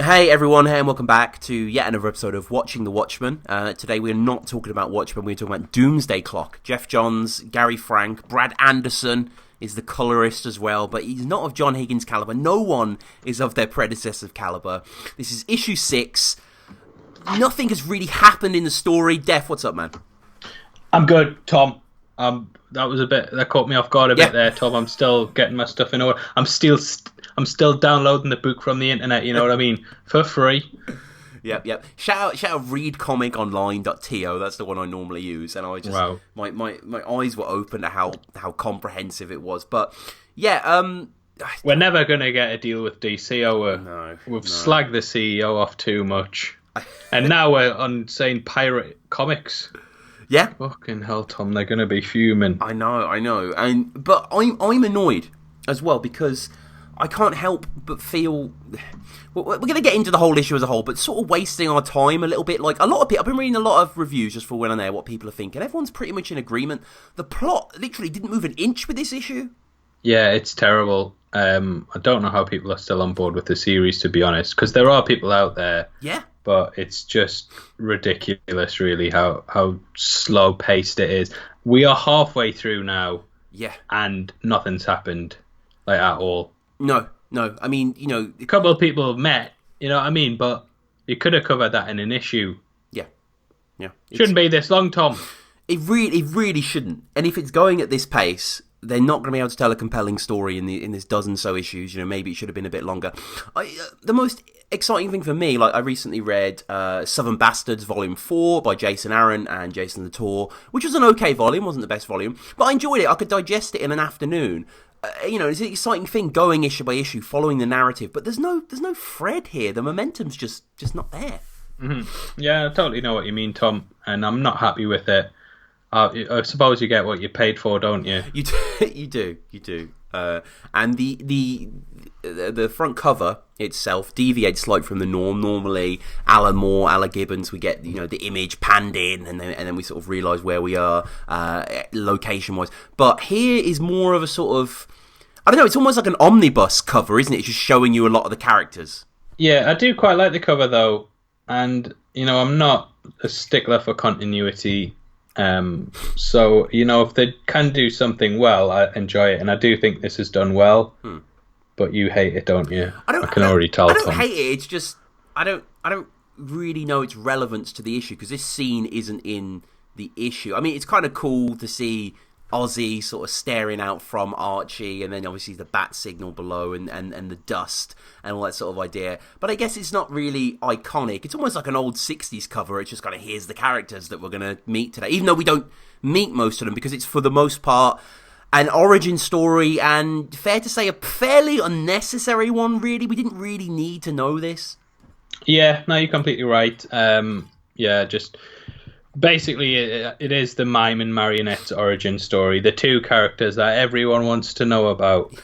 Hey everyone, hey and welcome back to yet another episode of Watching the Watchmen. Today we're not talking about Watchmen, we're talking about Doomsday Clock. Geoff Johns, Gary Frank, Brad Anderson is the colorist as well, but he's not of John Higgins' caliber. No one is of their predecessor's caliber. This is issue 6. Nothing has really happened in the story. Def, what's up, man? I'm good, Tom. That caught me off guard a bit there, Tom. I'm still getting my stuff in order. I'm still downloading the book from the internet, you know what I mean? For free. Yep. Shout out readcomiconline.to. That's the one I normally use, and I just my eyes were open to how comprehensive it was. But yeah, we're never gonna get a deal with DC. We've slagged the CEO off too much, and now we're on saying pirate comics. Yeah, fucking hell, Tom. They're gonna be fuming. I know, but I'm annoyed as well because I can't help but feel we're going to get into the whole issue as a whole, but sort of wasting our time a little bit. Like a lot of people, I've been reading a lot of reviews just for when and there, what people are thinking. Everyone's pretty much in agreement. The plot literally didn't move an inch with this issue. Yeah, it's terrible. I don't know how people are still on board with the series, to be honest, because there are people out there. Yeah. But it's just ridiculous, really, how slow paced it is. We are halfway through now. Yeah. And nothing's happened, like, at all. No. I mean, you know, a couple of people have met, you know what I mean? But you could have covered that in an issue. Yeah. Shouldn't be this long, Tom. It really shouldn't. And if it's going at this pace, they're not going to be able to tell a compelling story in this dozen so issues. You know, maybe it should have been a bit longer. The most exciting thing for me, like I recently read Southern Bastards Volume 4 by Jason Aaron and Jason Latour, which was an okay volume, wasn't the best volume, but I enjoyed it. I could digest it in an afternoon. You know, it's an exciting thing going issue by issue, following the narrative, but there's no thread here. The momentum's just not there. Mm-hmm. Yeah, I totally know what you mean, Tom, and I'm not happy with it. I suppose you get what you paid for, don't you? You do. And the front cover itself deviates slightly from the norm. Normally, Alan Moore, Alan Gibbons, we get the image panned in, and then we sort of realise where we are location wise. But here is more of a sort of, I don't know. It's almost like an omnibus cover, isn't it? It's just showing you a lot of the characters. Yeah, I do quite like the cover though, and I'm not a stickler for continuity. So if they can do something well, I enjoy it, and I do think this is done well. But you hate it, don't you? I can already tell. I don't hate it. It's just I don't really know its relevance to the issue because this scene isn't in the issue. I mean, it's kind of cool to see Ozzy sort of staring out from Archie, and then obviously the bat signal below, and the dust and all that sort of idea. But I guess it's not really iconic. It's almost like an old 60s cover. It's just kind of, here's the characters that we're going to meet today, even though we don't meet most of them, because it's for the most part an origin story, and fair to say a fairly unnecessary one, really. We didn't really need to know this. Yeah, no, you're completely right. Just basically it is the mime and marionette's origin story, the two characters that everyone wants to know about.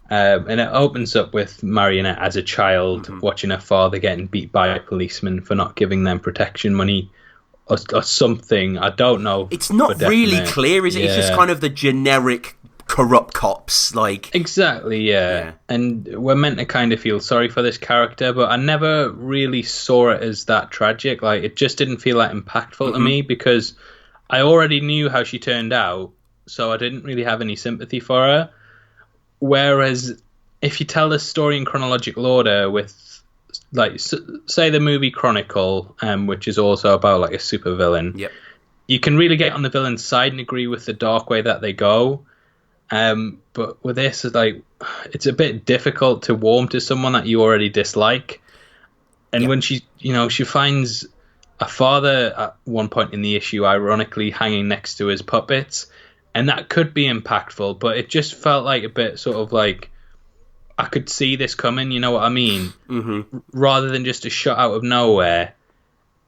And it opens up with Marionette as a child watching her father getting beat by a policeman for not giving them protection money or something. I don't know. It's not really clear, is it? Yeah. It's just kind of the generic corrupt cops, like. Exactly, yeah. And we're meant to kind of feel sorry for this character, but I never really saw it as that tragic. Like, it just didn't feel that impactful to me because I already knew how she turned out, so I didn't really have any sympathy for her. Whereas if you tell the story in chronological order with, like, say the movie Chronicle, which is also about like a supervillain, you can really get on the villain's side and agree with the dark way that they go. But with this, it's a bit difficult to warm to someone that you already dislike. And when she finds a father at one point in the issue, ironically hanging next to his puppets, and that could be impactful, but it just felt like a bit sort of like, I could see this coming, you know what I mean? Rather than just a shot out of nowhere.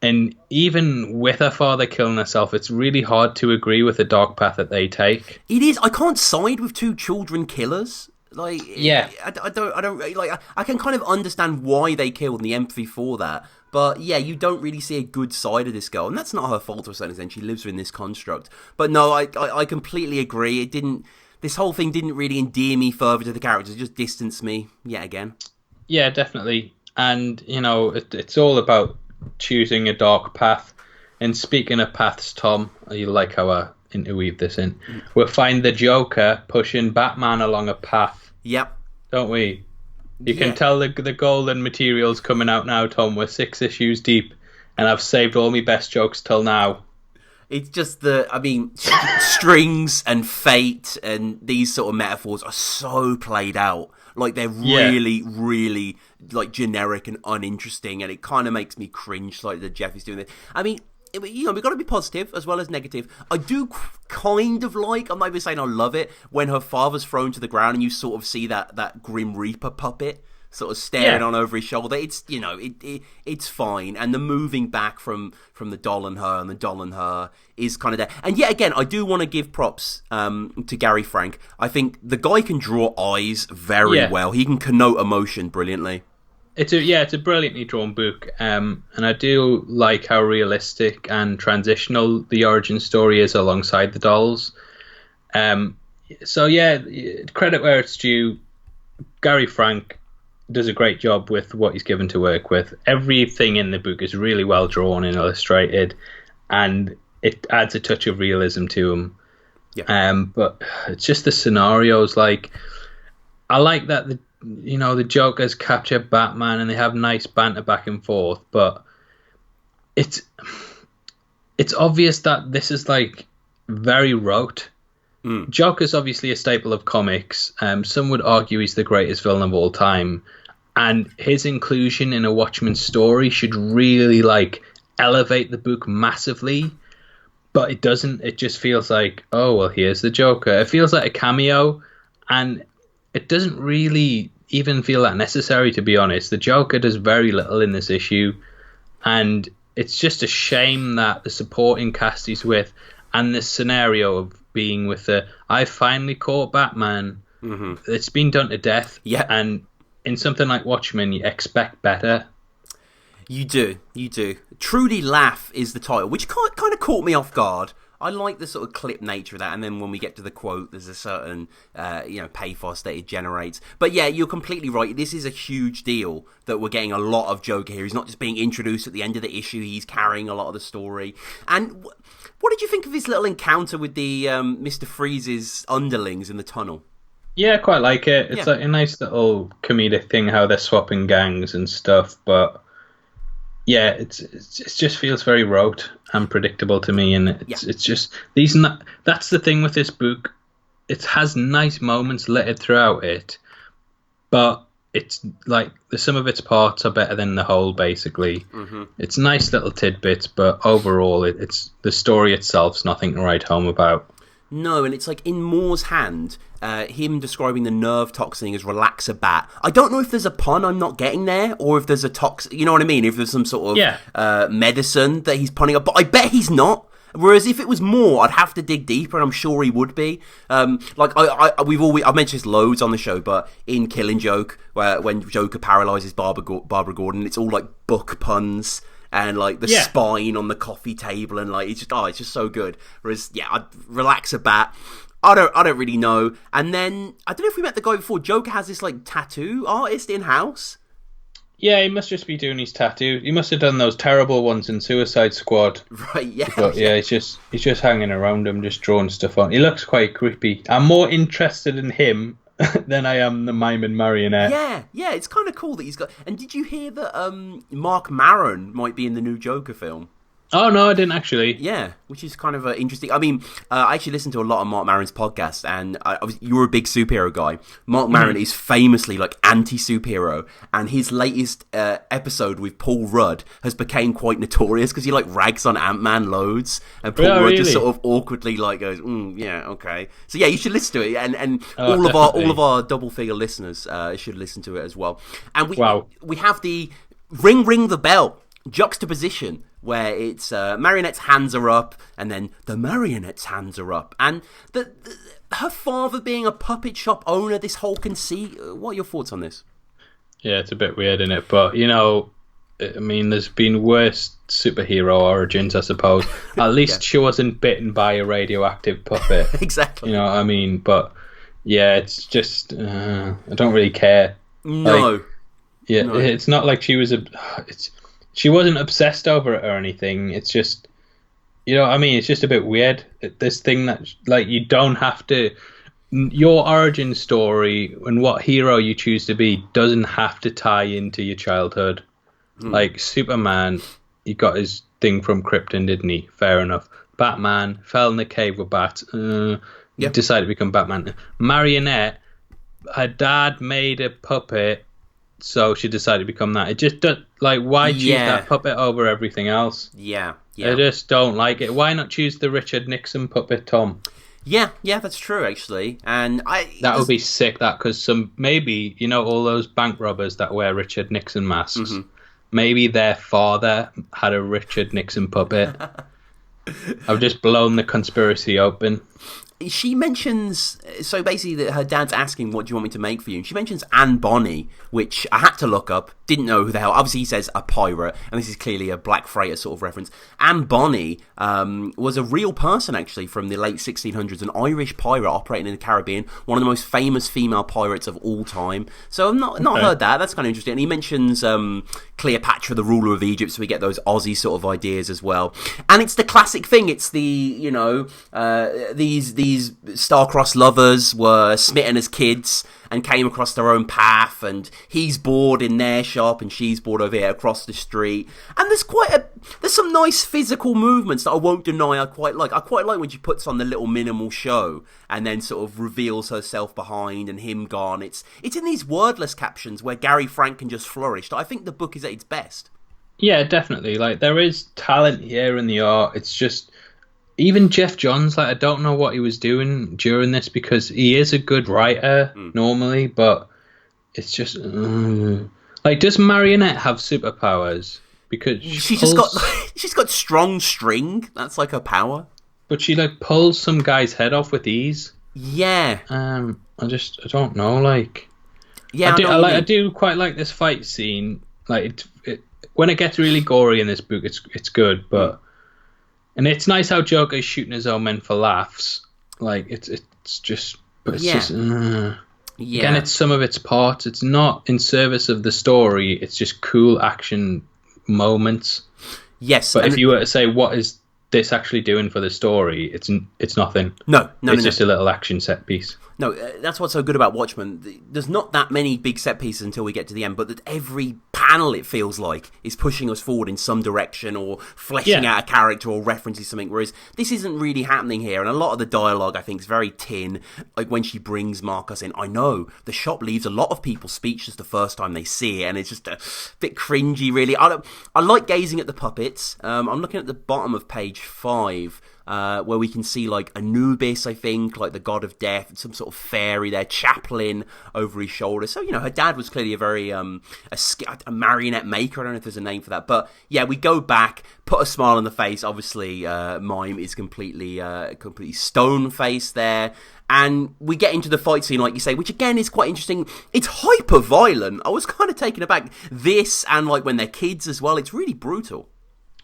And even with her father killing herself, it's really hard to agree with the dark path that they take. It is. I can't side with two children killers. Like, yeah, I don't like. I can kind of understand why they killed and the empathy for that, but yeah, you don't really see a good side of this girl, and that's not her fault to a certain extent. She lives within this construct. But no, I completely agree. It didn't. This whole thing didn't really endear me further to the characters. It just distanced me yet again. Yeah, definitely. and it's all about choosing a dark path. And speaking of paths, Tom, you like how I interweave this in? We'll find the Joker pushing Batman along a path. Yep. Don't we? You can tell the golden material's coming out now, Tom. We're 6 issues deep, and I've saved all my best jokes till now. It's just strings and fate and these sort of metaphors are so played out. Like, they're really, really, like, generic and uninteresting, and it kind of makes me cringe, like, that Geoff is doing this. I mean, we've got to be positive as well as negative. I do kind of like, I'm not even saying I love it, when her father's thrown to the ground and you sort of see that Grim Reaper puppet sort of staring on over his shoulder. It's, it's fine. And the moving back from the doll and her and the doll and her is kind of there. And yet again, I do want to give props to Gary Frank. I think the guy can draw eyes very well. He can connote emotion brilliantly. It's a brilliantly drawn book, and I do like how realistic and transitional the origin story is alongside the dolls. So credit where it's due. Gary Frank does a great job with what he's given to work with. Everything in the book is really well drawn and illustrated, and it adds a touch of realism to them. Yeah. But it's just the scenarios. Like, I like that the Joker's capture Batman and they have nice banter back and forth, but it's obvious that this is like very rote. Joker's obviously a staple of comics. Some would argue he's the greatest villain of all time, and his inclusion in a Watchmen story should really like elevate the book massively, but it doesn't. It just feels like, oh well, here's the Joker. It feels like a cameo, and it doesn't really even feel that necessary, to be honest. The Joker does very little in this issue, and it's just a shame that the supporting cast he's with and this scenario of being with I finally caught Batman, it's been done to death. Yeah. And in something like Watchmen, you expect better. You do. Truly Laugh is the title, which kind of caught me off guard. I like the sort of clip nature of that, and then when we get to the quote, there's a certain, pathos that it generates. But yeah, you're completely right. This is a huge deal that we're getting a lot of Joker here. He's not just being introduced at the end of the issue. He's carrying a lot of the story. And what did you think of his little encounter with the Mr. Freeze's underlings in the tunnel? Yeah, I quite like it. It's like a nice little comedic thing, how they're swapping gangs and stuff, but yeah, it just feels very rote and predictable to me, and it's just that's the thing with this book. It has nice moments littered throughout it, but it's like the sum of its parts are better than the whole. Basically, it's nice little tidbits, but overall, it's the story itself's nothing to write home about. No, and it's like in Moore's hand, him describing the nerve toxin as Relaxabat. I don't know if there's a pun I'm not getting there, or if there's a toxin, you know what I mean? If there's some sort of medicine that he's punning up, but I bet he's not. Whereas if it was Moore, I'd have to dig deeper, and I'm sure he would be. I've mentioned this loads on the show, but in Killing Joke, when Joker paralyzes Barbara Gordon, it's all like book puns. And like the spine on the coffee table, and like it's just so good. Whereas I'd Relaxabat. I don't really know. And then I don't know if we met the guy before. Joker has this like tattoo artist in house. Yeah, he must just be doing his tattoo. He must have done those terrible ones in Suicide Squad. Right, yeah. But he's just hanging around him, just drawing stuff on. He looks quite creepy. I'm more interested in him than I am the mime and marionette. Yeah, it's kind of cool that he's got. And did you hear that Mark Maron might be in the new Joker film? Oh, no, I didn't actually. Yeah, which is kind of interesting. I mean, I actually listened to a lot of Mark Maron's podcast, and you're a big superhero guy. Mark Maron is famously like anti-superhero, and his latest episode with Paul Rudd has become quite notorious because he like rags on Ant-Man loads, and Paul Rudd just sort of awkwardly like goes, yeah, okay. So yeah, you should listen to it, and all of our double figure listeners should listen to it as well. And we have the ring the bell juxtaposition, where it's Marionette's hands are up, and then the Marionette's hands are up, and her father being a puppet shop owner, this whole conceit. What are your thoughts on this? Yeah, it's a bit weird, isn't it? But, I mean, there's been worse superhero origins, I suppose. At least she wasn't bitten by a radioactive puppet. Exactly. You know what I mean? But, yeah, it's just, I don't really care. No. Yeah, No. it's not like she was she wasn't obsessed over it or anything. It's just, you know what I mean? It's just a bit weird. This thing that, like, you don't have to... Your origin story and what hero you choose to be doesn't have to tie into your childhood. Like, Superman, he got his thing from Krypton, didn't he? Fair enough. Batman fell in the cave with bats. Decided to become Batman. Marionette, her dad made a puppet, so she decided to become that. It just does, like, why choose that puppet over everything else? Yeah. I just don't like it. Why not choose the Richard Nixon puppet, Tom? Yeah, that's true, actually. And that would be sick. That, because maybe, you know, all those bank robbers that wear Richard Nixon masks, maybe their father had a Richard Nixon puppet. I've just blown the conspiracy open. She mentions, so basically that her dad's asking, what do you want me to make for you? And she mentions Anne Bonny, which I had to look up, didn't know who the hell. Obviously he says a pirate, and this is clearly a Black Freighter sort of reference. Anne Bonny was a real person, actually, from the late 1600s, an Irish pirate operating in the Caribbean, one of the most famous female pirates of all time. So I've not heard that. That's kind of interesting. And he mentions Cleopatra, the ruler of Egypt, so we get those Aussie sort of ideas as well. And it's the classic thing. It's the, you know, these star-crossed lovers were smitten as kids and came across their own path, and he's bored in their shop and she's bored over here across the street. And there's some nice physical movements that I won't deny I quite like. I quite like when she puts on the little minimal show and then sort of reveals herself behind and him gone. It's in these wordless captions where Gary Frank can just flourish that I think the book is at its best. Yeah, definitely. Like, there is talent here in the art. It's just, even Geoff Johns, like, I don't know what he was doing during this, because he is a good writer normally, but it's just like, does Marionette have superpowers? Because she's got strong string. That's like her power. But she, like, pulls some guy's head off with ease. Yeah. I don't know. Like, yeah, I do quite like this fight scene. Like, when it gets really gory in this book, it's good, but. And it's nice how Joker is shooting his own men for laughs. Like, it's just... But it's just... Again, it's some of its parts. It's not in service of the story. It's just cool action moments. Yes. But if you were to say, what is this actually doing for the story, it's nothing. No. It's just a little action set piece. No, that's what's so good about Watchmen. There's not that many big set pieces until we get to the end, but that every panel, it feels like, is pushing us forward in some direction or fleshing out a character or referencing something, whereas this isn't really happening here. And a lot of the dialogue, I think, is very tin. Like when she brings Marcus in, I know the shop leaves a lot of people speechless the first time they see it, and it's just a bit cringy, really. I like gazing at the puppets. I'm looking at the bottom of page 5. Where we can see, like, Anubis, I think, like the god of death, and some sort of fairy there, chaplain over his shoulder. So, you know, her dad was clearly a very a marionette maker. I don't know if there's a name for that, but yeah, we go back, put a smile on the face. Obviously, Mime is completely stone faced there. And we get into the fight scene, like you say, which again is quite interesting. It's hyper violent. I was kind of taken aback. This, and like when they're kids as well, it's really brutal.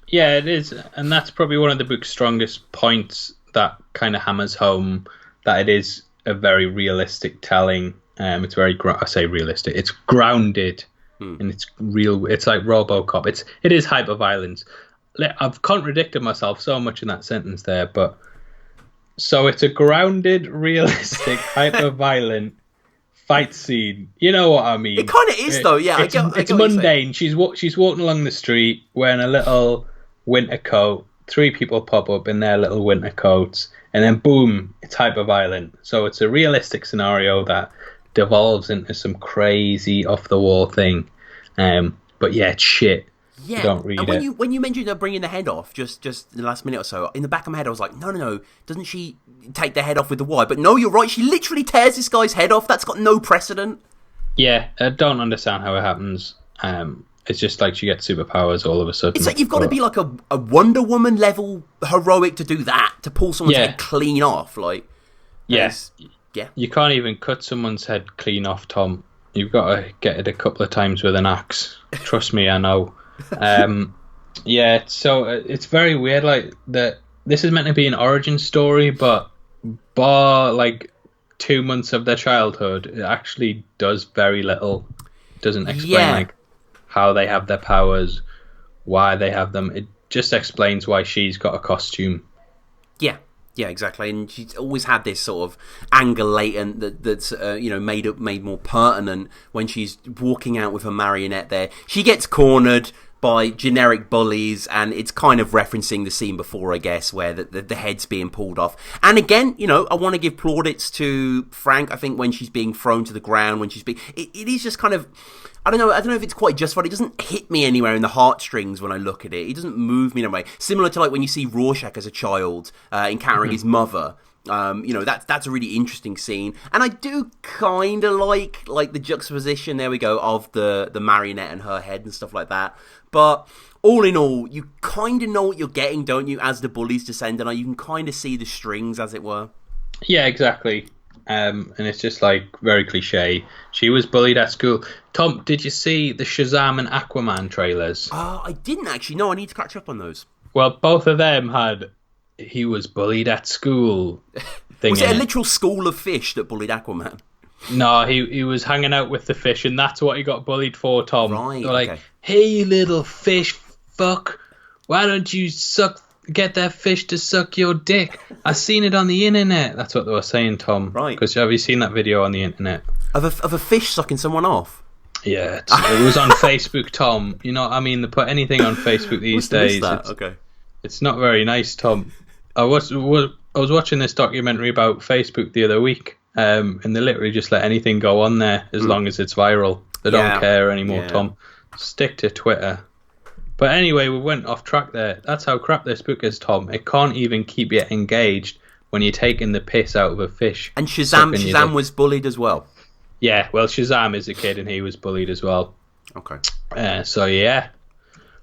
Yeah, it is, and that's probably one of the book's strongest points, that kind of hammers home that it is a very realistic telling. It's very, I say realistic, it's grounded, and it's real. It's like RoboCop. It is hyper-violence. I've contradicted myself so much in that sentence there, but so it's a grounded, realistic, hyper-violent fight scene. You know what I mean? It kind of is, though. Yeah, it's mundane. She's walking along the street wearing a little winter coat. 3 people pop up in their little winter coats, and then boom, it's hyper violent. So it's a realistic scenario that devolves into some crazy off the wall thing. But yeah, it's shit. Yeah, don't read and it. When you mentioned her bringing the head off, just in the last minute or so, in the back of my head I was like, no, doesn't she take the head off with the wire? But no, you're right, she literally tears this guy's head off. That's got no precedent. Yeah, I don't understand how it happens. It's just like she gets superpowers all of a sudden. It's like you've got to be like a Wonder Woman level heroic to do that, to pull someone's head clean off. Like, yes, yeah. You can't even cut someone's head clean off, Tom. You've got to get it a couple of times with an axe. Trust me, I know. Yeah, so it's very weird. Like, that this is meant to be an origin story, but bar like 2 months of their childhood, it actually does very little. It doesn't explain like how they have their powers, why they have them. It just explains why she's got a costume. Yeah, exactly. And she's always had this sort of anger latent that's made more pertinent when she's walking out with her marionette there. She gets cornered by generic bullies, and it's kind of referencing the scene before, I guess, where the head's being pulled off. And again, I want to give plaudits to Frank. I think when she's being thrown to the ground, when she's being... It is just kind of... I don't know if it's quite justified. It doesn't hit me anywhere in the heartstrings when I look at it. It doesn't move me in a way. Similar to like when you see Rorschach as a child encountering his mother. That's a really interesting scene. And I do kind of like the juxtaposition, there we go, of the marionette and her head and stuff like that. But all in all, you kind of know what you're getting, don't you, as the bullies descend on her. You can kind of see the strings, as it were. Yeah, exactly. And it's just like very cliche. She was bullied at school. Tom, did you see the Shazam and Aquaman trailers? I didn't actually. No, I need to catch up on those. Well, both of them had "he was bullied at school" thing. Was it a literal school of fish that bullied Aquaman? No, he was hanging out with the fish, and that's what he got bullied for, Tom. Right. They're like, "Hey, you little fish fuck, why don't you get that fish to suck your dick? I seen it on the internet." That's what they were saying, Tom. Right. Because have you seen that video on the internet? Of a fish sucking someone off? Yeah, it was on Facebook, Tom. You know what I mean? They put anything on Facebook these days. It's not very nice, Tom. I was watching this documentary about Facebook the other week, and they literally just let anything go on there as long as it's viral. They don't care anymore, Tom. Stick to Twitter. But anyway, we went off track there. That's how crap this book is, Tom. It can't even keep you engaged when you're taking the piss out of a fish. And Shazam was bullied as well. Yeah, well, Shazam is a kid and he was bullied as well. Okay. So yeah,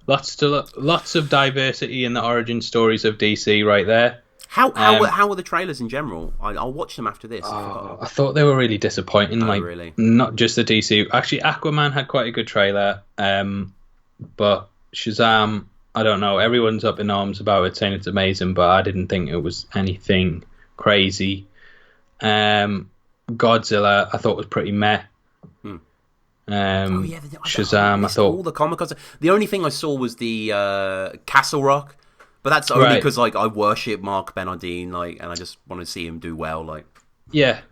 lots of diversity in the origin stories of DC right there. How were the trailers in general? I'll watch them after this. I thought they were really disappointing. Really? Not just the DC. Actually, Aquaman had quite a good trailer. But Shazam, I don't know. Everyone's up in arms about it, saying it's amazing, but I didn't think it was anything crazy. Godzilla, I thought was pretty meh. Shazam, I thought all the comic cons. The only thing I saw was the Castle Rock, but that's only because like I worship Mark Bernardine, like, and I just want to see him do well, like. Yeah,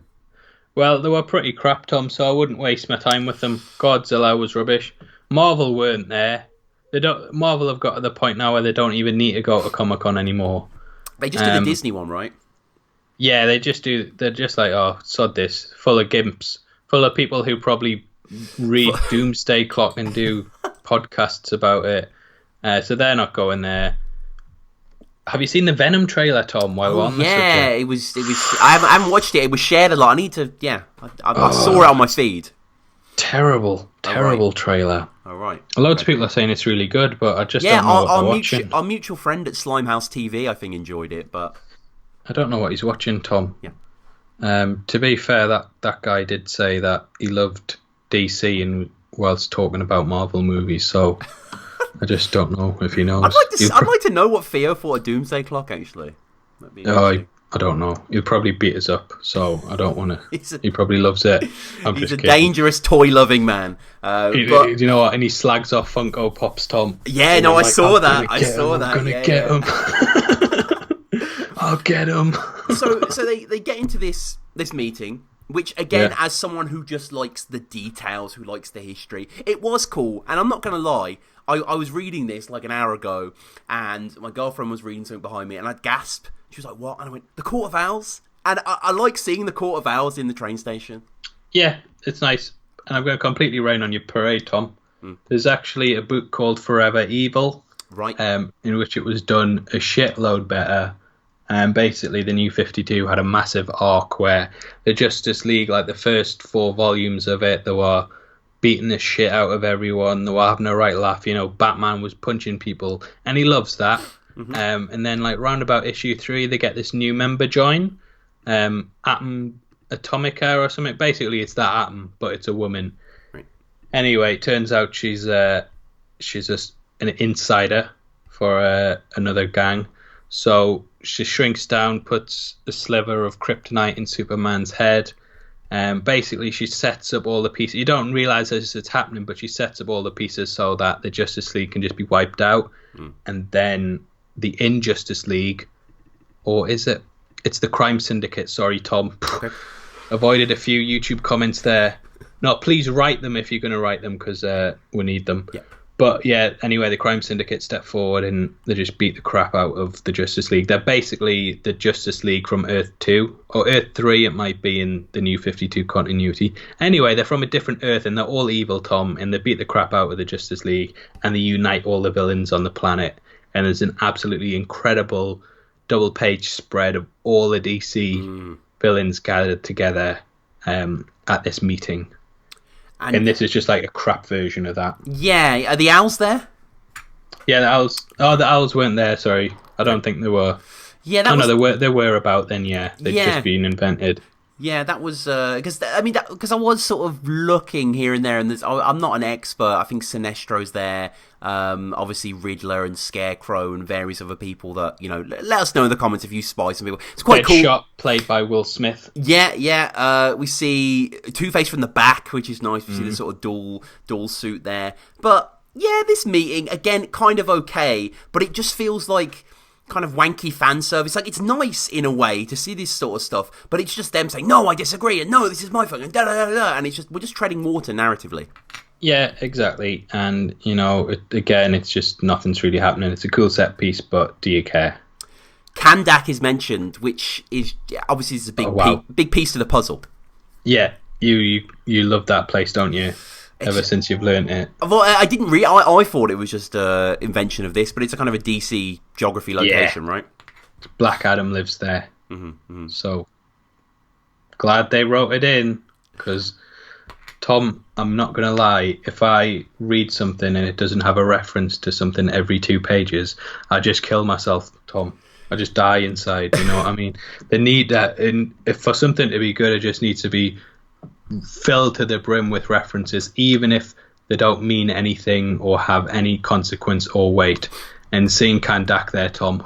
well, they were pretty crap, Tom. So I wouldn't waste my time with them. Godzilla was rubbish. Marvel weren't there. Marvel have got to the point now where they don't even need to go to Comic-Con anymore. They just did the Disney one, right? Yeah, they just do. They're just like, oh, sod this, full of gimps, full of people who probably read Doomsday Clock and do podcasts about it. So they're not going there. Have you seen the Venom trailer, Tom? While we're on the subject? It was. I haven't watched it. It was shared a lot. I need to. Yeah, I saw it on my feed. Terrible trailer. All right. Loads of people are saying it's really good, but I just don't know what they're watching. Our mutual friend at Slimehouse TV, I think, enjoyed it, but I don't know what he's watching, Tom. Yeah. To be fair, that guy did say that he loved DC and whilst talking about Marvel movies, so I just don't know if he knows. I'd like to know what Theo thought of Doomsday Clock, actually. I don't know. He'll probably beat us up, so I don't want to. He probably loves it. He's a dangerous, toy-loving man. You know what? And he slags off Funko Pops, Tom. Yeah, no, I saw that. I'm gonna get him. I'll get him. So they get into this meeting, which again, as someone who just likes the details, who likes the history, it was cool. And I'm not gonna lie, I was reading this like an hour ago, and my girlfriend was reading something behind me, and I'd gasp. She was like, "What?" And I went, "The Court of Owls." And I like seeing the Court of Owls in the train station. Yeah, it's nice. And I'm going to completely rain on your parade, Tom. There's actually a book called Forever Evil, right? In which it was done a shitload better. And basically, the New 52 had a massive arc where the Justice League, like the first 4 volumes of it, they were beating the shit out of everyone. They were having a right laugh. You know, Batman was punching people, and he loves that. And then, like, round about issue 3, they get this new member join, Atom Atomica or something. Basically, it's that Atom, but it's a woman. Right. Anyway, it turns out she's an insider for another gang. So she shrinks down, puts a sliver of kryptonite in Superman's head, Basically, she sets up all the pieces. You don't realize as it's happening, but she sets up all the pieces so that the Justice League can just be wiped out. And then the Injustice League, or is it? It's the Crime Syndicate. Sorry, Tom. Okay. Avoided a few YouTube comments there. No, please write them if you're going to write them, because we need them. Yeah. But yeah, anyway, the Crime Syndicate step forward and they just beat the crap out of the Justice League. They're basically the Justice League from Earth 2, or Earth 3 it might be in the New 52 continuity. Anyway, they're from a different Earth and they're all evil, Tom, and they beat the crap out of the Justice League and they unite all the villains on the planet. And there's an absolutely incredible double-page spread of all the DC villains gathered together at this meeting. And this is just like a crap version of that. Yeah, are the owls there? Yeah, the owls. Oh, the owls weren't there. Sorry, I don't think they were. Yeah, no, they were about then. Yeah, they'd just been invented. Yeah, that was because I was sort of looking here and there, and I'm not an expert. I think Sinestro's there, obviously Riddler and Scarecrow and various other people that let us know in the comments if you spy some people. It's quite cool. Deadshot, played by Will Smith. Yeah. We see Two-Face from the back, which is nice. We see the sort of dual suit there, but yeah, this meeting again kind of okay, but it just feels like kind of wanky fan service. Like, it's nice in a way to see this sort of stuff, but it's just them saying, no, I disagree, and no, this is my phone, and da da da da, and we're just treading water narratively. Yeah, exactly. And again, it's just nothing's really happening. It's a cool set piece, but do you care? Kandak is mentioned, which is obviously is a big piece to the puzzle. Yeah, you love that place, don't you? Ever since you've learned it. Well, I didn't really. I thought it was just an invention of this, but it's a kind of a DC geography location, right? Black Adam lives there. So glad they wrote it in, because Tom, I'm not going to lie, if I read something and it doesn't have a reference to something every 2 pages, I just kill myself, Tom. I just die inside, you know what I mean? They need that. If for something to be good, it just needs to be filled to the brim with references, even if they don't mean anything or have any consequence or weight. And seeing Kandak there, Tom,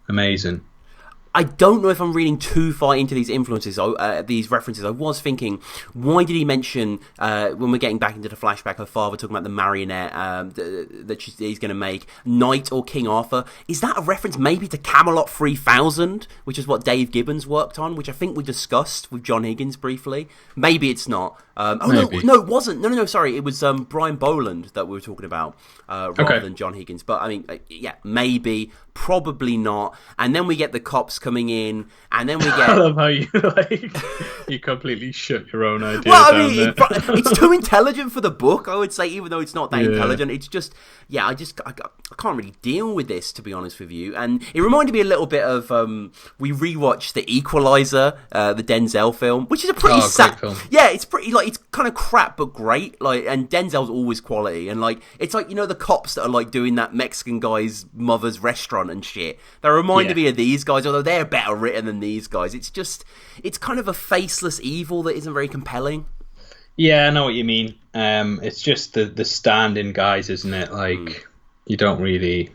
amazing. I don't know if I'm reading too far into these influences, these references. I was thinking, why did he mention, when we're getting back into the flashback, her father talking about the marionette that he's going to make, Knight or King Arthur? Is that a reference maybe to Camelot 3000, which is what Dave Gibbons worked on, which I think we discussed with John Higgins briefly? Maybe it's not. No, it wasn't. No, sorry. It was Brian Boland that we were talking about rather than John Higgins. But, I mean, yeah, maybe, probably not. And then we get the cops coming in, and then we get... I love how you, you completely shut your own idea down there. It's too intelligent for the book, I would say, even though it's not that intelligent. It's just... Yeah, I can't really deal with this, to be honest with you. And it reminded me a little bit of... we rewatched The Equalizer, the Denzel film, which is a pretty sad film. Yeah, it's pretty... it's kind of crap but great, and Denzel's always quality, and it's the cops that are doing that Mexican guy's mother's restaurant and shit. They reminded me of these guys, although they're better written than these guys. It's kind of a faceless evil that isn't very compelling. Yeah, I know what you mean. It's just the stand-in guys, isn't it? You don't really...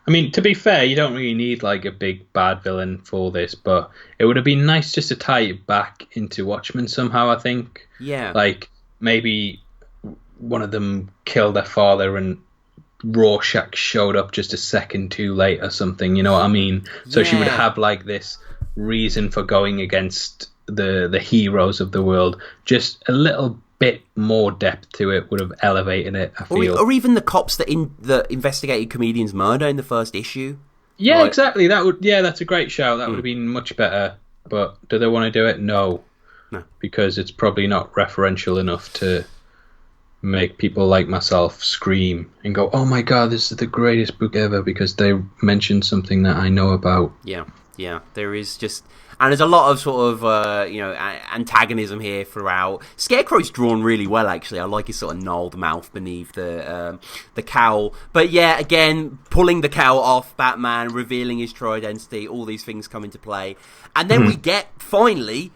I mean, to be fair, you don't really need a big bad villain for this, but it would have been nice just to tie it back into Watchmen somehow, I think. Yeah. Maybe one of them killed their father and Rorschach showed up just a second too late or something, you know what I mean? So she would have this reason for going against the heroes of the world. Just a little bit more depth to it would have elevated it, I feel. Or even the cops that investigated Comedian's murder in the first issue. Yeah, exactly. That's a great shout. That would have been much better. But do they want to do it? No. Because it's probably not referential enough to make people like myself scream and go, oh my god, this is the greatest book ever, because they mentioned something that I know about. Yeah, there is just... And there's a lot of sort of, antagonism here throughout. Scarecrow's drawn really well, actually. I like his sort of gnarled mouth beneath the cowl. But yeah, again, pulling the cowl off, Batman, revealing his true identity, all these things come into play. And then we get, finally,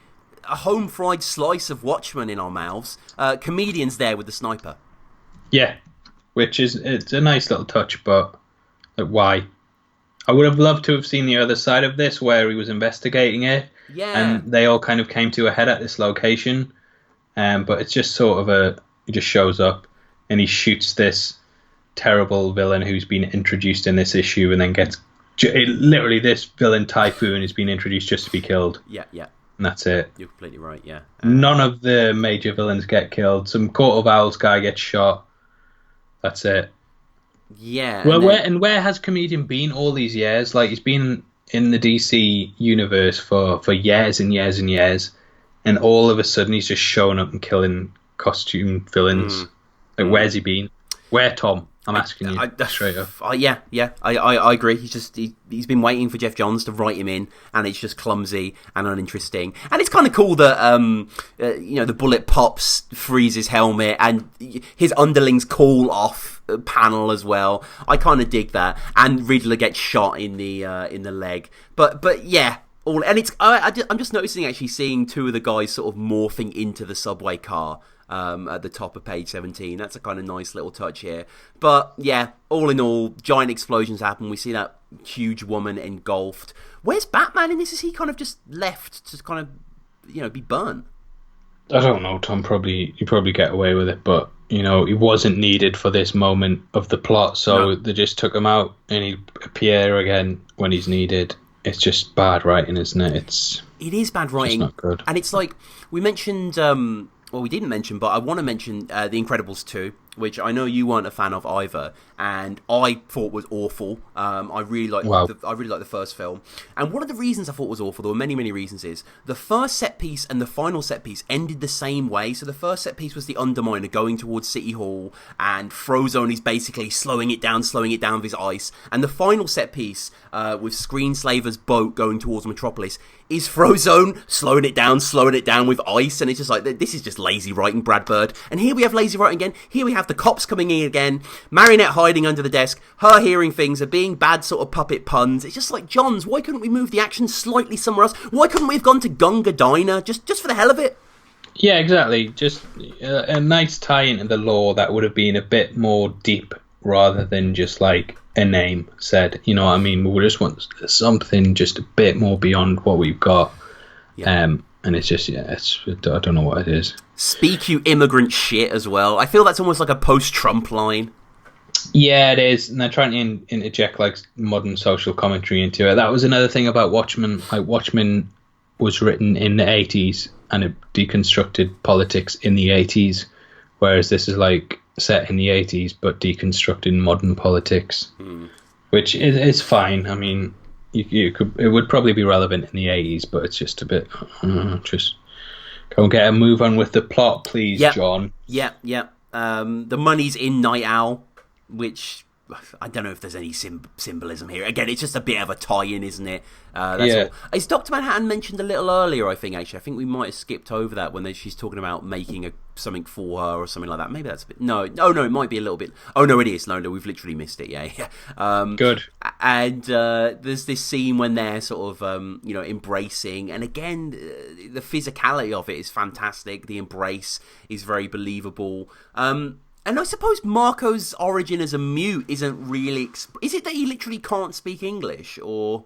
a home-fried slice of Watchmen in our mouths. Comedian's there with the sniper. Yeah, it's a nice little touch, but why? I would have loved to have seen the other side of this, where he was investigating it, Yeah. And they all kind of came to a head at this location. But it's just sort of he just shows up and he shoots this terrible villain who's been introduced in this issue, and then literally this villain Typhoon has been introduced just to be killed. Yeah. And that's it. You're completely right, yeah. None of the major villains get killed. Some Court of Owls guy gets shot. That's it. Yeah. Well, where has Comedian been all these years? Like, he's been in the DC universe for years and years and years, and all of a sudden he's just showing up and killing costume villains. Like, where's he been? Where, Tom? I'm asking you straight up. Yeah, I agree. He's been waiting for Geoff Johns to write him in, and it's just clumsy and uninteresting. And it's kind of cool that the bullet pops, frees his helmet, and his underlings call off panel as well. I kind of dig that, and Riddler gets shot in the leg. But yeah. I'm just noticing, actually, seeing two of the guys sort of morphing into the subway car at the top of page 17. That's a kind of nice little touch here. But yeah, all in all, giant explosions happen. We see that huge woman engulfed. Where's Batman in this? Is he kind of just left to kind of, be burnt? I don't know, Tom. You probably get away with it, but he wasn't needed for this moment of the plot, so They just took him out, and he'd appear again when he's needed. It's just bad writing, isn't it? It is bad writing. It's not good. And it's like, we mentioned, we didn't mention, but I want to mention The Incredibles 2, which I know you weren't a fan of either, and I thought was awful. I really liked the first film. And one of the reasons I thought was awful, there were many, many reasons, is the first set piece and the final set piece ended the same way. So the first set piece was the Underminer going towards City Hall, and Frozone is basically slowing it down with his ice. And the final set piece, with Screenslaver's boat going towards Metropolis, is Frozone slowing it down with ice. And it's just like, this is just lazy writing, Brad Bird. And here we have lazy writing again. Here we have the cops coming in again, Marionette hiding under the desk, her hearing things, are being bad sort of puppet puns. It's just like, Johns, why couldn't we move the action slightly somewhere else? Why couldn't we have gone to Gunga Diner, just for the hell of it? Yeah, exactly. Just a nice tie into the lore that would have been a bit more deep rather than just like a name said. You know what I mean? We just want something just a bit more beyond what we've got. Yeah. And it's just, I don't know what it is. Speak, you immigrant shit, as well. I feel that's almost like a post-Trump line. Yeah, it is. And they're trying to interject like modern social commentary into it. That was another thing about Watchmen. Like, Watchmen was written in the 80s and it deconstructed politics in the 80s. Whereas this is like set in the 80s but deconstructing modern politics. Which is fine. I mean, it would probably be relevant in the 80s, but it's just a bit, just go and get a move on with the plot, please, John. Yeah. The money's in Night Owl, which I don't know if there's any symbolism here. Again, it's just a bit of a tie-in, isn't it? That's all. Is Dr. Manhattan mentioned a little earlier, I think, actually? I think we might have skipped over that when she's talking about making something for her or something like that. Maybe that's a bit... No, it might be a little bit... Oh, no, it is. No, we've literally missed it, yeah. Good. And there's this scene when they're sort of, embracing. And again, the physicality of it is fantastic. The embrace is very believable. And I suppose Marco's origin as a mute isn't really... Is it that he literally can't speak English, or...?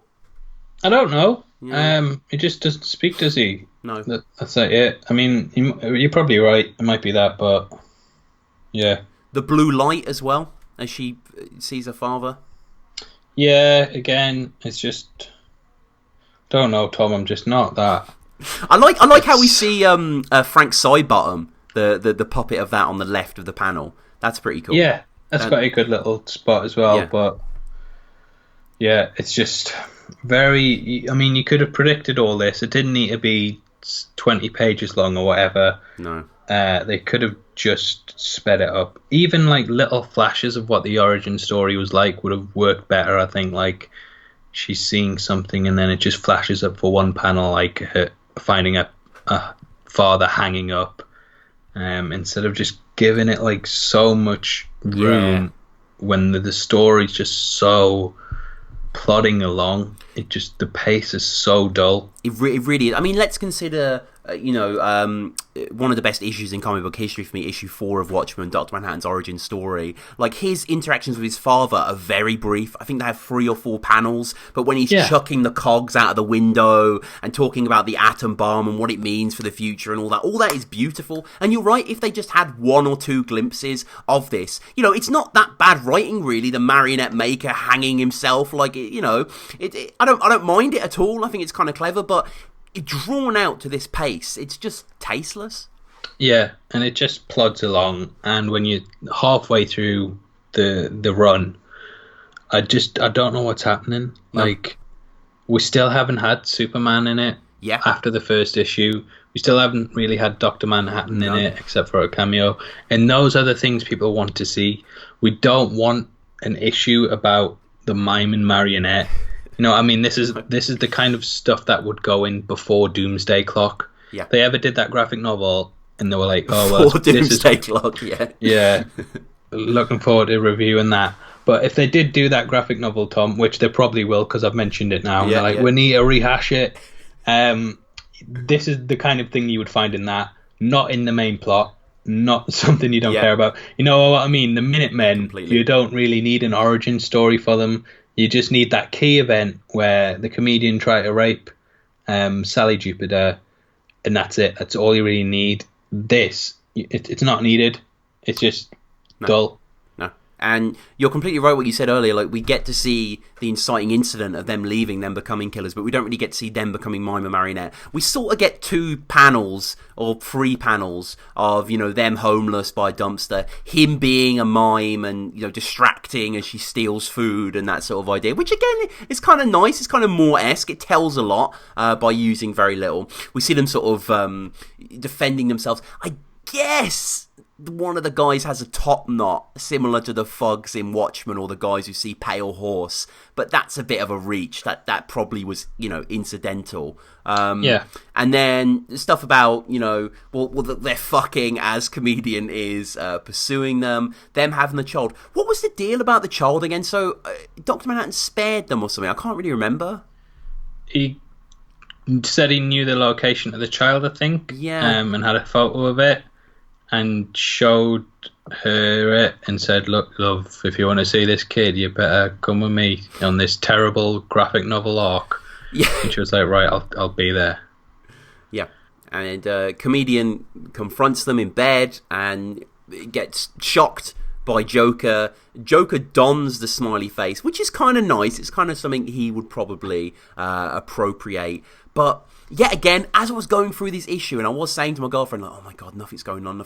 I don't know. Yeah. He just doesn't speak, does he? No. That's it. I mean, you're probably right. It might be that, but... Yeah. The blue light as well, as she sees her father. Yeah, again, it's just... Don't know, Tom. I'm just not that. I like how we see Frank Sidebottom, the puppet of that on the left of the panel. That's pretty cool. Yeah, that's quite a good little spot as well. Yeah. But yeah, it's just very... I mean, you could have predicted all this. It didn't need to be 20 pages long or whatever. No. They could have just sped it up. Even like little flashes of what the origin story was like would have worked better, I think. Like, she's seeing something and then it just flashes up for one panel, like her finding a father hanging up. Instead of just giving it like so much room when the story's just so plodding along. It just, the pace is so dull. It really is. I mean, let's consider one of the best issues in comic book history for me, issue 4 of Watchmen, Dr. Manhattan's origin story. Like, his interactions with his father are very brief. I think they have 3 or 4 panels, but when he's chucking the cogs out of the window and talking about the atom bomb and what it means for the future and all that is beautiful. And you're right, if they just had 1 or 2 glimpses of this, it's not that bad writing, really. The marionette maker hanging himself, like, I don't mind it at all. I think it's kind of clever, but drawn out to this pace, it's just tasteless. Yeah, and it just plods along, and when you're halfway through the run, I don't know what's happening. No. Like, we still haven't had Superman in it. Yeah. After the first issue, we still haven't really had Dr. Manhattan in it, except for a cameo. And those are the things people want to see. We don't want an issue about the mime and marionette. This is the kind of stuff that would go in before Doomsday Clock. Yeah. They ever did that graphic novel, and they were like, "Oh well, Doomsday Clock." Yeah. Yeah. Looking forward to reviewing that. But if they did do that graphic novel, Tom, which they probably will, because I've mentioned it now, and they're like, "We need to rehash it." This is the kind of thing you would find in that, not in the main plot, not something you don't care about. You know what I mean? The Minutemen, completely. You don't really need an origin story for them. You just need that key event where the comedian tried to rape Sally Jupiter, and that's it. That's all you really need. This, it's not needed. It's just dull. No. And you're completely right what you said earlier. Like, we get to see the inciting incident of them leaving, them becoming killers, but we don't really get to see them becoming mime and marionette. We sort of get 2 panels or 3 panels of, them homeless by a dumpster, him being a mime and, distracting as she steals food and that sort of idea, which again is kind of nice. It's kind of Moore-esque. It tells a lot by using very little. We see them sort of defending themselves. I guess one of the guys has a top knot similar to the thugs in Watchmen or the guys who see Pale Horse, but that's a bit of a reach. That probably was incidental. And then stuff about they're fucking as comedian is pursuing them having the child. What was the deal about the child again? So Dr. Manhattan spared them or something. I can't really remember. He said he knew the location of the child, I think. Yeah. And had a photo of it. And showed her it and said, "Look, love, if you want to see this kid, you better come with me on this terrible graphic novel arc." Yeah. And she was like, "Right, I'll be there." Yeah. And comedian confronts them in bed and gets shocked by Joker. Joker dons the smiley face, which is kind of nice. It's kind of something he would probably appropriate. But yet again, as I was going through this issue, and I was saying to my girlfriend, like, "Oh my god, nothing's going on.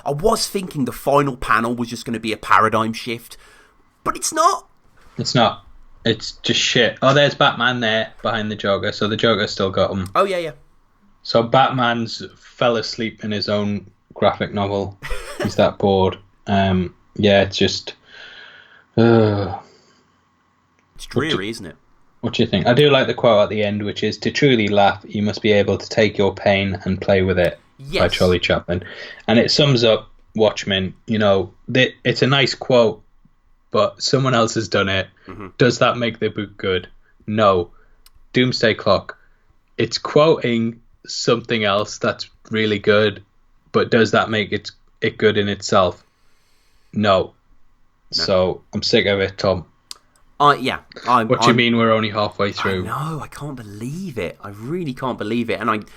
I was thinking the final panel was just going to be a paradigm shift, but it's not. It's not. It's just shit. Oh, there's Batman there behind the Joker, so the Joker still got him. Oh, yeah. So Batman's fell asleep in his own graphic novel. He's that bored. It's just... it's dreary, isn't it? What do you think? I do like the quote at the end, which is, "To truly laugh, you must be able to take your pain and play with it," by Charlie Chaplin. And it sums up Watchmen. It's a nice quote, but someone else has done it. Mm-hmm. Does that make the book good? No. Doomsday Clock. It's quoting something else that's really good, but does that make it good in itself? No. So I'm sick of it, Tom. What do you mean we're only halfway through? No, I can't believe it. I really can't believe it. And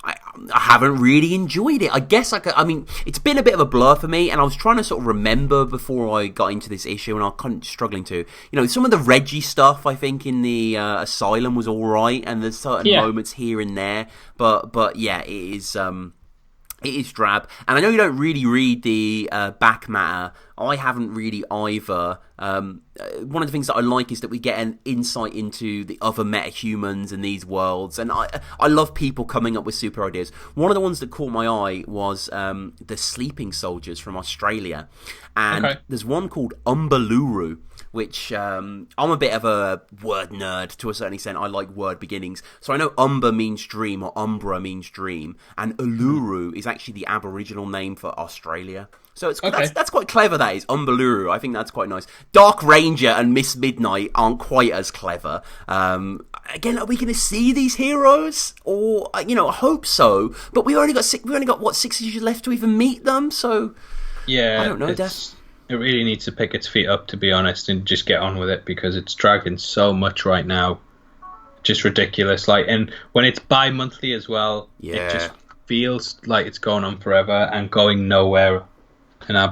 I haven't really enjoyed it. I guess it's been a bit of a blur for me, and I was trying to sort of remember before I got into this issue, and I'm kind of struggling to. Some of the Reggie stuff, I think, in the Asylum was all right, and there's certain moments here and there. But yeah, it is... It is drab, and I know you don't really read the back matter. I haven't really either. One of the things that I like is that we get an insight into the other metahumans in these worlds, and I love people coming up with super ideas. One of the ones that caught my eye was the sleeping soldiers from Australia, and there's one called Umbaluru, which I'm a bit of a word nerd to a certain extent. I like word beginnings. So I know Umber means dream, or Umbra means dream, and Uluru is actually the Aboriginal name for Australia. So that's quite clever, that is. Umbaluru, I think that's quite nice. Dark Ranger and Miss Midnight aren't quite as clever. Again, are we going to see these heroes? Or, I hope so. But we only got 6 issues left to even meet them, so... Yeah, I don't know, it really needs to pick its feet up, to be honest, and just get on with it, because it's dragging so much right now. Just ridiculous. And when it's bi-monthly as well, it just feels like it's going on forever and going nowhere. And I've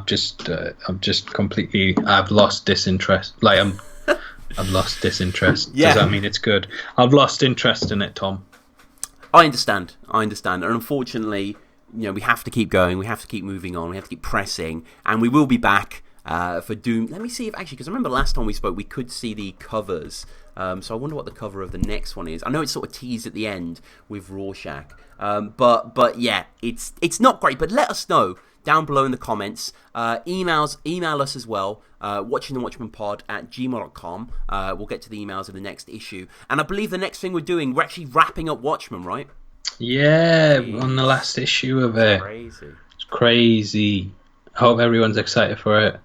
lost disinterest. I've lost disinterest. Yeah. Does that mean it's good? I've lost interest in it, Tom. I understand. And unfortunately, we have to keep going. We have to keep moving on. We have to keep pressing. And we will be back for Doom. Let me see if actually, because I remember last time we spoke, we could see the covers. So I wonder what the cover of the next one is. I know it's sort of teased at the end with Rorschach. But yeah, it's not great. But let us know down below in the comments. Email us as well. watchingthewatchmenpod@gmail.com. We'll get to the emails in the next issue. And I believe the next thing we're actually wrapping up Watchmen, right? Yeah, on the last issue of it. It's crazy. I hope everyone's excited for it.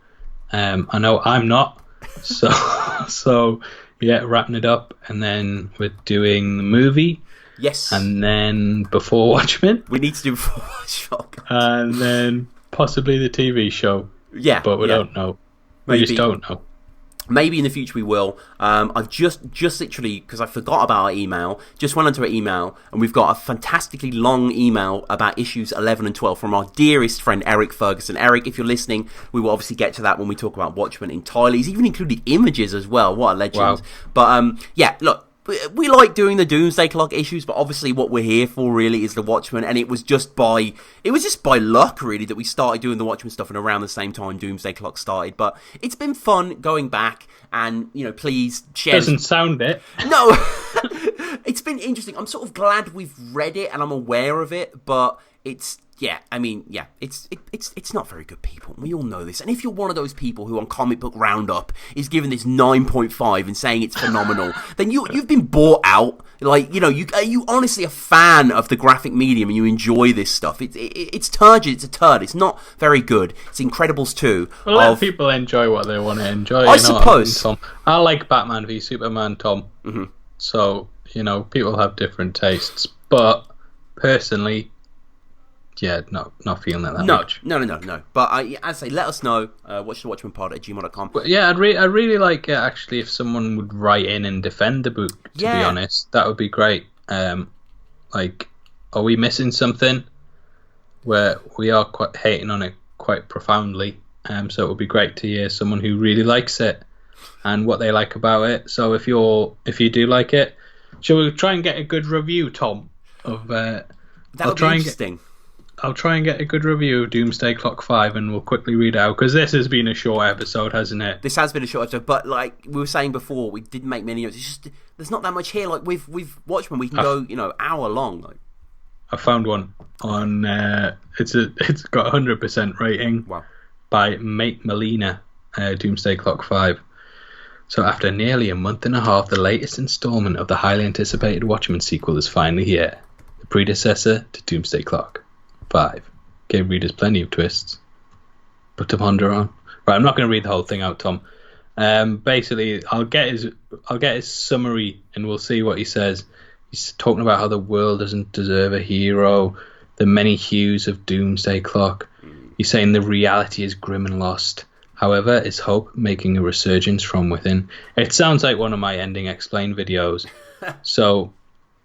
I know I'm not. So yeah, wrapping it up, and then we're doing the movie. Yes. And then before Watchmen. We need to do before Watchmen. And then possibly the TV show. Yeah. But we don't know. We just don't know. Maybe in the future we will. I've just literally, because I forgot about our email, just went onto our email, and we've got a fantastically long email about issues 11 and 12 from our dearest friend Eric Ferguson. Eric, if you're listening, we will obviously get to that when we talk about Watchmen entirely. He's even included images as well. What a legend. Wow. But yeah, look, we like doing the Doomsday Clock issues, but obviously what we're here for really is the Watchmen, and it was just by luck really that we started doing the Watchmen stuff, and around the same time Doomsday Clock started. But it's been fun going back, and please share. Doesn't sound it. No. It's been interesting. I'm sort of glad we've read it and I'm aware of it, but it's not very good, people. We all know this. And if you're one of those people who on Comic Book Roundup is giving this 9.5 and saying it's phenomenal, then you've been bought out. Are you honestly a fan of the graphic medium and you enjoy this stuff? It's turgid. It's a turd. It's not very good. It's Incredibles 2. Well, let people enjoy what they want to enjoy. I suppose. Tom. I like Batman v Superman, Tom. Mm-hmm. So, people have different tastes. But personally, yeah, not feeling that much. No. But as I say, let us know. watchthewatchmenpod@gmail.com. But yeah, I'd really like it, actually, if someone would write in and defend the book, to be honest. That would be great. Are we missing something? Where we are quite hating on it quite profoundly. So it would be great to hear someone who really likes it and what they like about it. So if you do like it, shall we try and get a good review, Tom? That would be interesting. I'll try and get a good review of Doomsday Clock 5, and we'll quickly read out, because this has been a short episode, hasn't it? This has been a short episode, but like we were saying before, we didn't make many notes. It's just there's not that much here. Like with Watchmen, we can go hour long. Like I found one on it's got 100% rating. Wow. By Mate Molina, Doomsday Clock 5. So after nearly a month and a half, the latest installment of the highly anticipated Watchmen sequel is finally here. The predecessor to Doomsday Clock 5 gave readers plenty of twists, but to ponder on. Right, I'm not going to read the whole thing out, Tom. Basically, I'll get his summary, and we'll see what he says. He's talking about how the world doesn't deserve a hero, the many hues of Doomsday Clock. He's saying the reality is grim and lost. However, is hope making a resurgence from within? It sounds like one of my ending explain videos. So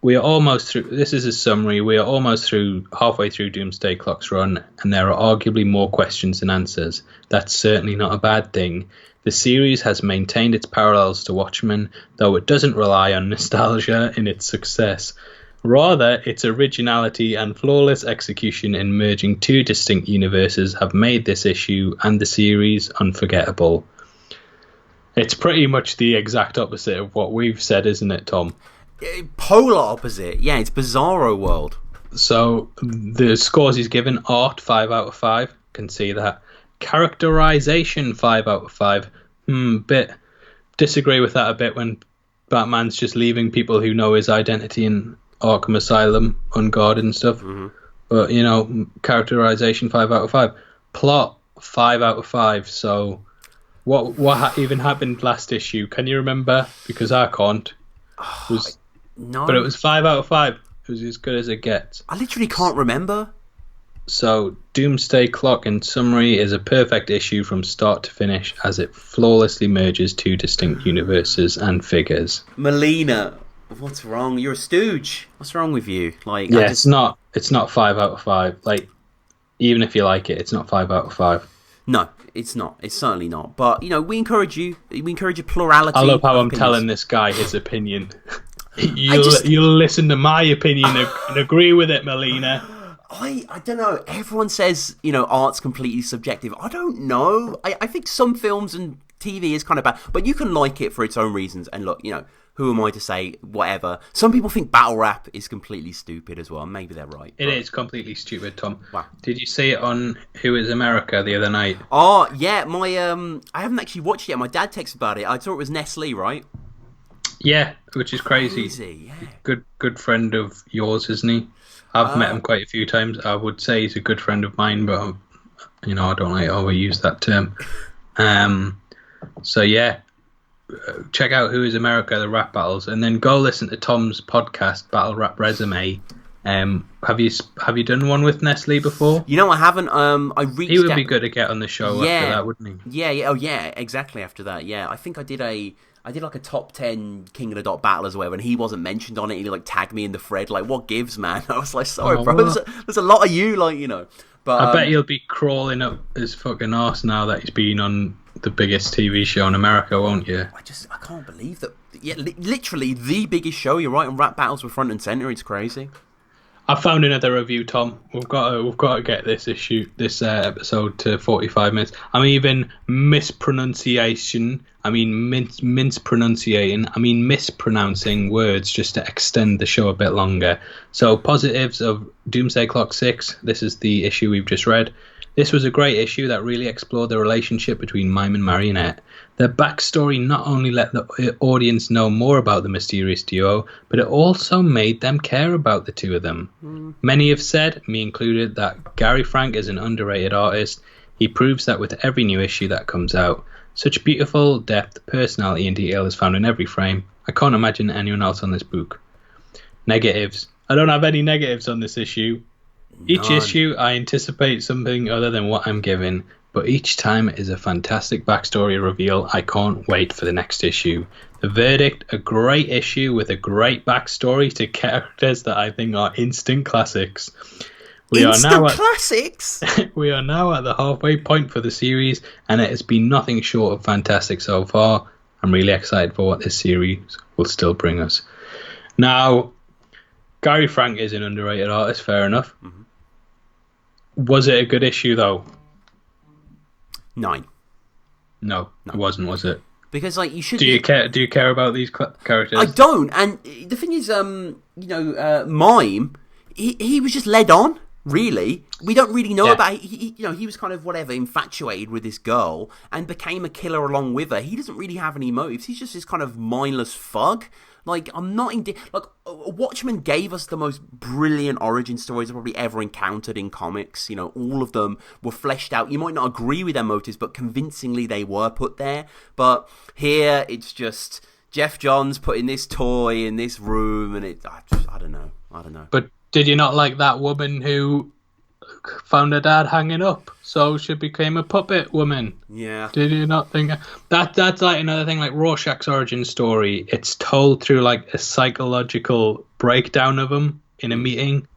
we are almost through. This is a summary. We are almost halfway through Doomsday Clock's run, and there are arguably more questions than answers. That's certainly not a bad thing. The series has maintained its parallels to Watchmen, though it doesn't rely on nostalgia in its success. Rather, its originality and flawless execution in merging two distinct universes have made this issue and the series unforgettable. It's pretty much the exact opposite of what we've said, isn't it, Tom? Polar opposite. Yeah, it's Bizarro World. So, the scores he's given: art, 5 out of 5. Can see that. Characterization, 5 out of 5. Bit disagree with that a bit when Batman's just leaving people who know his identity in Arkham Asylum unguarded and stuff. Mm-hmm. But, you know, characterization 5 out of 5. Plot 5 out of 5. So what even happened last issue? Can you remember? Because I can't. No. But it was 5 out of 5. It was as good as it gets. I literally can't remember. So, Doomsday Clock, in summary, is a perfect issue from start to finish as it flawlessly merges two distinct universes and figures. Melina, what's wrong? You're a stooge. What's wrong with you? Like, yeah, it's not 5 out of 5. Like, even if you like it, it's not 5 out of 5. No, it's not. It's certainly not. But, you know, we encourage you. We encourage a plurality. I love how I'm telling this guy his opinion. You'll listen to my opinion and agree with it, Melina. I don't know. Everyone says, you know, art's completely subjective. I don't know. I think some films and TV is kind of bad, but you can like it for its own reasons. And look, you know, who am I to say whatever? Some people think battle rap is completely stupid as well. Maybe they're right. It is completely stupid, Tom. Wow. Did you see it on Who Is America the other night? Oh, yeah. My I haven't actually watched it yet. My dad texted about it. I thought it was Nestle, right? Yeah, which is crazy. Yeah. Good friend of yours, isn't he? I've met him quite a few times. I would say he's a good friend of mine, but, you know, I don't like to overuse that term. So, yeah, check out Who Is America, the rap battles, and then go listen to Tom's podcast, Battle Rap Resume. Have you done one with Nestle before? You know, I haven't. I reached. He would be good to get on the show after that, wouldn't he? Yeah. Oh, yeah. Exactly after that. Yeah, I think I did like a top 10 King of the Dot battlers or whatever, and he wasn't mentioned on it. He like tagged me in the thread, like, what gives, man? I was like, sorry, bro. There's a lot of you, like, you know. But I bet he'll be crawling up his fucking arse now that he's been on the biggest TV show in America, won't you? I can't believe that. Yeah, literally the biggest show. You're right, and rap battles were front and center. It's crazy. I found another review, Tom. We've got to get this episode to 45 minutes. I'm even mispronouncing words just to extend the show a bit longer. So, positives of Doomsday Clock 6. This is the issue we've just read. This was a great issue that really explored the relationship between Mime and Marionette. Their backstory not only let the audience know more about the mysterious duo, but it also made them care about the two of them. Many have said, me included, that Gary Frank is an underrated artist. He proves that with every new issue that comes out. Such beautiful depth, personality and detail is found in every frame. I can't imagine anyone else on this book. Negatives. I don't have any negatives on this issue. Each issue, I anticipate something other than what I'm given, but each time it is a fantastic backstory reveal. I can't wait for the next issue. The verdict, a great issue with a great backstory to characters that I think are instant classics. Classics? We are now at the halfway point for the series, and it has been nothing short of fantastic so far. I'm really excited for what this series will still bring us. Now, Gary Frank is an underrated artist, fair enough. Mm-hmm. Was it a good issue, though? 9. No, it wasn't, was it? Because, like, you should... Do you care about these characters? I don't, and the thing is, Mime, he was just led on, really. We don't really know about... He was kind of, infatuated with this girl and became a killer along with her. He doesn't really have any motives. He's just this kind of mindless thug. Like, I'm not... Watchmen gave us the most brilliant origin stories I've probably ever encountered in comics. You know, all of them were fleshed out. You might not agree with their motives, but convincingly they were put there. But here, it's just Geoff Johns putting this toy in this room, and I don't know. But did you not like that woman who found her dad hanging up, so she became a puppet woman? Yeah. Did you not think that's like another thing, like Rorschach's origin story? It's told through like a psychological breakdown of him in a meeting.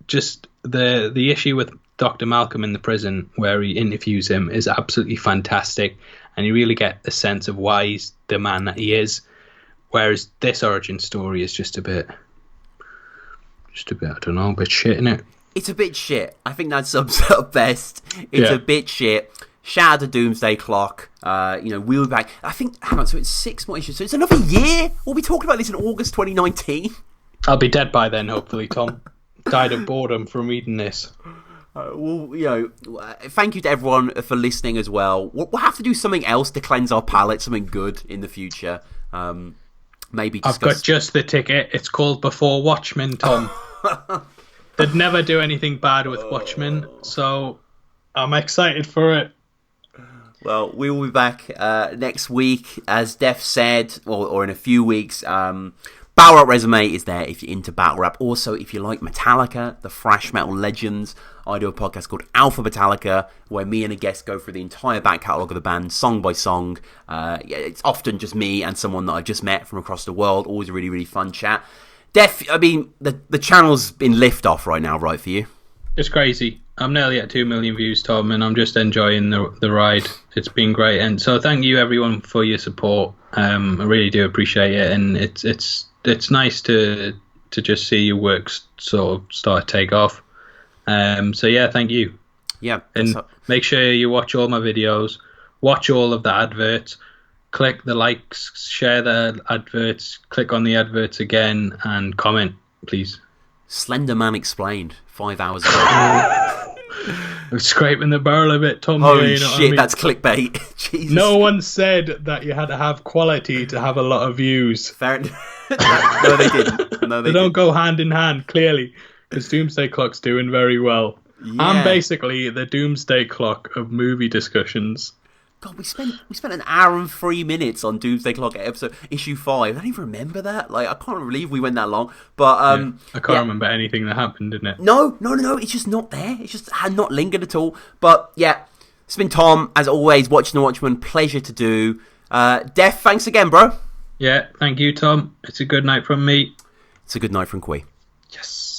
Just the issue with Dr. Malcolm in the prison where he interviews him is absolutely fantastic, and you really get the sense of why he's the man that he is. Whereas this origin story is just a bit, I don't know, a bit shit, innit? It's a bit shit. I think that sums it up best. It's a bit shit. Shout out to Doomsday Clock. We'll be back. I think, hang on, so it's 6 more issues. So it's another year? We'll be talking about this in August 2019. I'll be dead by then, hopefully, Tom. Died of boredom from reading this. Thank you to everyone for listening as well. We'll have to do something else to cleanse our palate, something good in the future. Maybe discuss... I've got just the ticket. It's called Before Watchmen, Tom. They'd never do anything bad with Watchmen, so I'm excited for it. Well, we will be back next week, as Def said, or in a few weeks. Battle Rap Resume is there if you're into battle rap. Also, if you like Metallica, the thrash metal legends, I do a podcast called Alpha Metallica, where me and a guest go through the entire back catalogue of the band, song by song. It's often just me and someone that I've just met from across the world. Always a really, really fun chat. Def, I mean, the channel's been lift off right now, right, for you? It's crazy. I'm nearly at 2 million views, Tom, and I'm just enjoying the ride. It's been great, and so thank you everyone for your support. I really do appreciate it, and it's nice to just see your work sort of start to take off. So yeah, thank you. Yeah, and make sure you watch all my videos, watch all of the adverts, click the likes, share the adverts, click on the adverts again, and comment, please. Slender Man Explained, 5 hours ago. I'm scraping the barrel of it, Tom. Holy shit, I mean? That's clickbait. Jesus. No one said that you had to have quality to have a lot of views. Fair enough. No, they didn't. No, they don't go hand in hand, clearly, because Doomsday Clock's doing very well. Yeah. I'm basically the Doomsday Clock of movie discussions. God, we spent an hour and 3 minutes on Doomsday Clock episode issue 5. I don't even remember that. Like, I can't believe we went that long. But I can't remember anything that happened in it. No. It's just not there. It's just had not lingered at all. But yeah, it's been Tom as always, watching the Watchmen. Pleasure to do. Def, thanks again, bro. Yeah, thank you, Tom. It's a good night from me. It's a good night from Kwei. Yes.